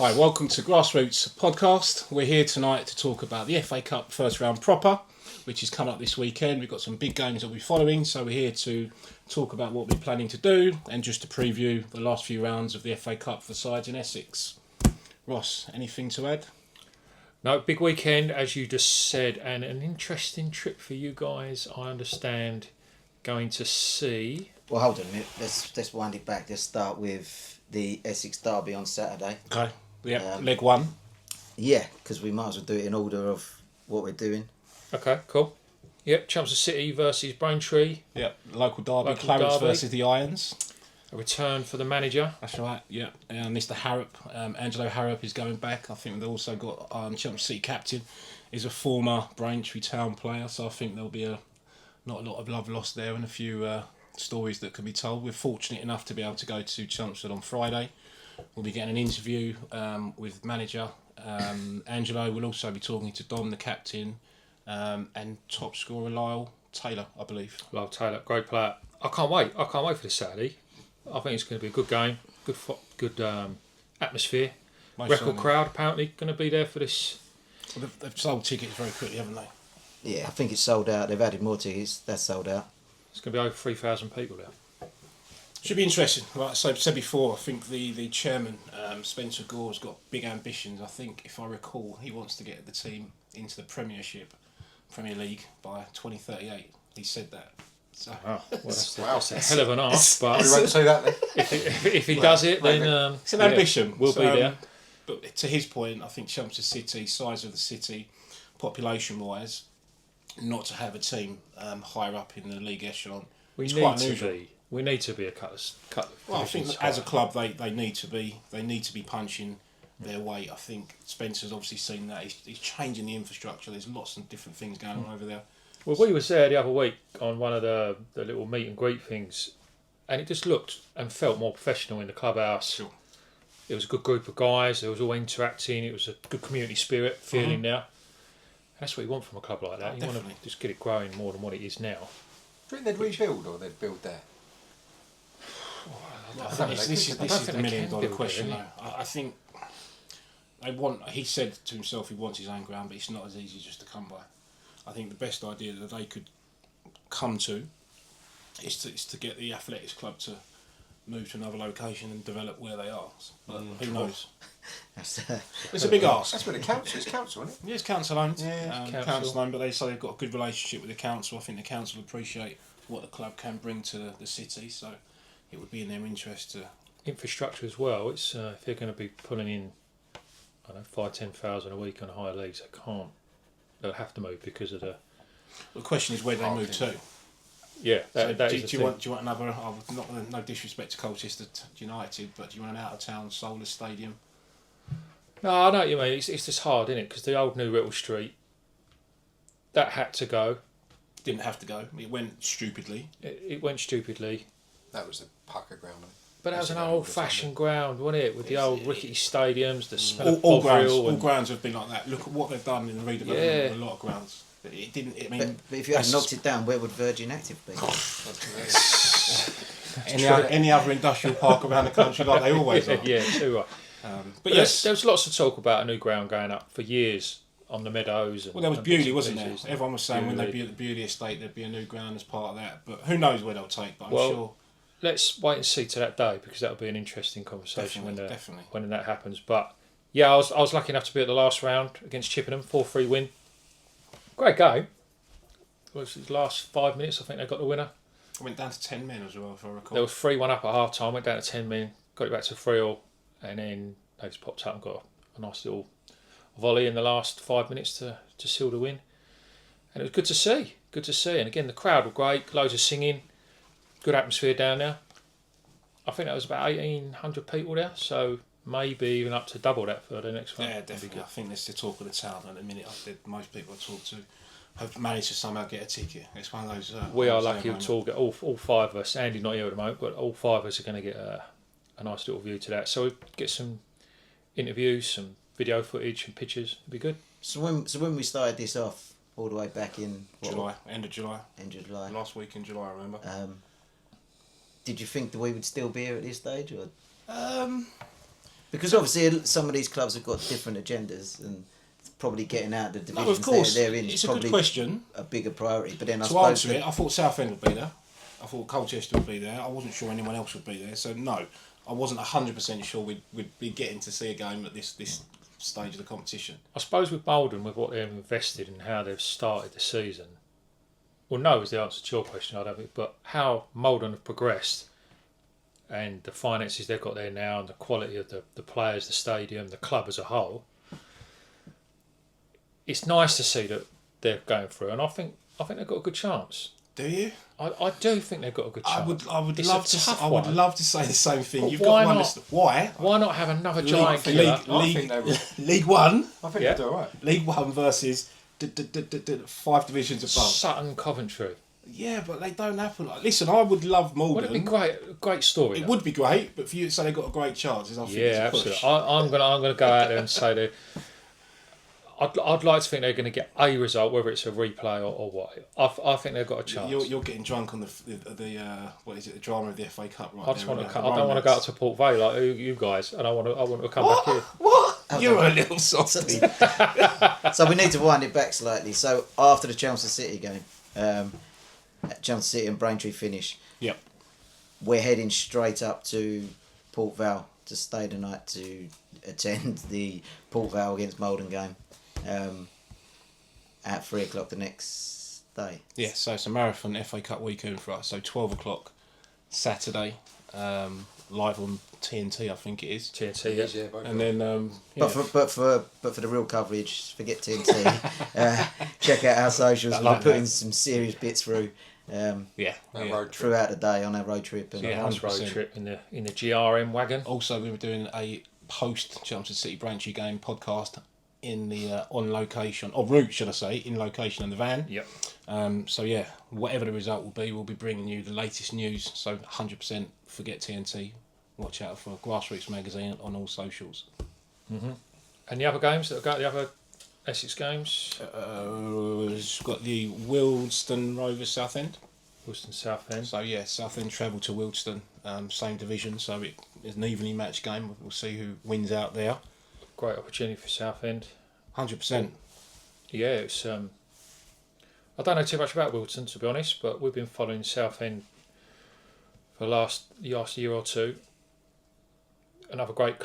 Hi, welcome to Grassroots podcast. We're here tonight to talk about the FA Cup first round proper, which is coming up this weekend. We've got some big games that we'll be following, so we're here to talk about what we're planning to do and just to preview the last few rounds of the FA Cup for sides in Essex. Ross, anything to add? No, big weekend, as you just said, and an interesting trip for you guys, I understand, going to see... Well, hold on a minute. Let's wind it back. Let's start with the Essex Derby on Saturday. Okay, yeah, leg one. Yeah, because we might as well do it in order of what we're doing. Okay, cool. Yep, Chelmsford City versus Braintree. Yeah, local derby, Clarence versus the Irons. A return for the manager. That's right, yeah. Mr. Harrop, Angelo Harrop is going back. I think they've also got Chelmsford City captain is a former Braintree Town player, so I think there'll be not a lot of love lost there and a few stories that can be told. We're fortunate enough to be able to go to Chelmsford on Friday. We'll be getting an interview with manager Angelo. We'll also be talking to Dom, the captain, and top scorer Lyle Taylor, I believe. Lyle Taylor, great player. I can't wait for this Saturday. I think it's going to be a good game, good atmosphere. Record crowd apparently going to be there for this. Well, they've sold tickets very quickly, haven't they? Yeah, I think it's sold out. They've added more tickets. That's sold out. It's going to be over 3,000 people there. Should be interesting. Like I said before, I think the chairman, Spencer Gore's got big ambitions. I think, if I recall, he wants to get the team into the Premier League by 2038. He said that. So. Wow, that's a hell of an ask. But we won't say that then. if he does it, then it's an ambition. We'll be there. But to his point, I think Chelmsford City, size of the city, population-wise, not to have a team higher up in the league echelon. We need to be a cut of well, I think as a club they need to be punching their weight. I think Spencer's obviously seen that. He's changing the infrastructure. There's lots of different things going on over there. Well, we was there the other week on one of the little meet and greet things, and it just looked and felt more professional in the clubhouse. Sure. It was a good group of guys. There was all interacting. It was a good community spirit feeling there. That's what you want from a club like that. You want to just get it growing more than what it is now. Do you think they'd rebuild or they'd build there? This is the $1 million question, though. I think they want. He said to himself he wants his own ground, but it's not as easy just to come by. I think the best idea that they could come to is to get the athletics club to move to another location and develop where they are. But who knows? It's a big ask. That's where the council is, council, isn't it? Yeah, it's council owned. Yeah, council owned, but they say they've got a good relationship with the council. I think the council appreciate what the club can bring to the city, so it would be in their interest to... Infrastructure as well. It's if they're going to be pulling in, 5,000-10,000 a week on higher leagues, they'll have to move because of the... The question is where they move to. Yeah, do you want another? No disrespect to Colchester United, but do you want an out of town soulless stadium? No, I know what you mean. It's just hard, isn't it? Because the old New Whittle Street, that had to go. Didn't have to go. It went stupidly. It went stupidly. That was the pucker ground. But that was an old-fashioned ground, wasn't it? With the old rickety stadiums, the smell of all grounds have been like that. Look at what they've done in the redevelopment of a lot of grounds. It didn't. I mean, but if you hadn't knocked it down, where would Virgin Active be? any other industrial park around the country, like they always are. Yeah, too right. But yes, there was lots of talk about a new ground going up for years on the meadows. Well, there was Beauty, wasn't there? Everyone was saying when they be at the Beauty estate, there'd be a new ground as part of that. But who knows where they'll take? But I'm sure. Let's wait and see to that day because that'll be an interesting conversation definitely. When that happens. But yeah, I was lucky enough to be at the last round against Chippenham, 4-3 win. Great game. It was the last 5 minutes. I think they got the winner. I went down to 10 men as well, if I recall. There was 3-1 up at half time. Went down to 10 men. Got it back to 3-3, and then they just popped up and got a nice little volley in the last 5 minutes to seal the win. And it was good to see. Good to see. And again, the crowd were great. Loads of singing. Good atmosphere down there. I think that was about 1,800 people there, so maybe even up to double that for the next one. Yeah, definitely. I think that's the talk of the town at the minute. Most people I talk to have managed to somehow get a ticket. It's one of those... we are lucky to get all five of us. Andy's not here at the moment, but all five of us are going to get a nice little view to that. So we'll get some interviews, some video footage and pictures. It'll be good. So when we started this off, all the way back in... July, end of July. Last week in July, I remember. Did you think that we would still be here at this stage? Or? Because obviously some of these clubs have got different agendas and probably getting out the divisions No, of course, they're in it's is a good probably question. a bigger priority. But then I To suppose answer it, I thought Southend would be there. I thought Colchester would be there. I wasn't sure anyone else would be there. So no, I wasn't 100% sure we'd be getting to see a game at this stage of the competition. I suppose with Bolden, with what they've invested and how they've started the season, well, no is the answer to your question, I don't think, but how Malden have progressed and the finances they've got there now and the quality of the players, the stadium, the club as a whole, it's nice to see that they're going through, and I think they've got a good chance. Do you? I do think they've got a good chance. I would It's love a to. tough I would one. love to say the same thing. But You've why got to not? understand why. Why not have another giant killer? I think they will. League One. I think Yeah. they'll do alright. League One versus 5 divisions above. Sutton, Coventry. Yeah, but they don't happen. Like, listen, I would love Malden. Would it be great story? It though? would be great, but for you to say they've got a great chance is I think Yeah, it's a push. absolutely. I'm gonna go out there and say that I'd like to think they're going to get a result, whether it's a replay or what. I think they've got a chance. You're getting drunk on the what is it? The drama of the FA Cup, right? I just there, want to. the I don't want to go up romance. to Port Vale like you guys, and I want to come What? back here. What? Okay. You're a little softy. So we need to wind it back slightly. So after the Chelmsford City game, Chelmsford City and Braintree finish, Yep. we're heading straight up to Port Vale to stay the night to attend the Port Vale against Malden game at 3:00 the next day. Yeah, so it's a marathon FA Cup weekend for us. So 12 o'clock Saturday, live on TNT, I think it is. TNT, Yes, yeah. yeah, both And of them. then, But for the real coverage, forget TNT. Check out our socials. I We'll like be putting that. some serious bits through yeah, That yeah. road trip. throughout the day on our road trip. And Yeah. Nice road 100%. trip in the GRM wagon. Also, we were doing a post Chelmsford City Braintree game podcast in the on location, or route, should I say, in location in the van. Yep. So yeah, whatever the result will be, we'll be bringing you the latest news. So 100% forget TNT. Watch out for Grassroots magazine on all socials. And the other games that have got the other Essex games, It's got the Wildston Rovers Southend. Wilston Southend. So yeah, Southend travel to Wildston, same division. So it is an evenly matched game. We'll see who wins out there. Great opportunity for Southend. 100%. Yeah, it's. I don't know too much about Wilton, to be honest, but we've been following Southend for the last year or two. Another great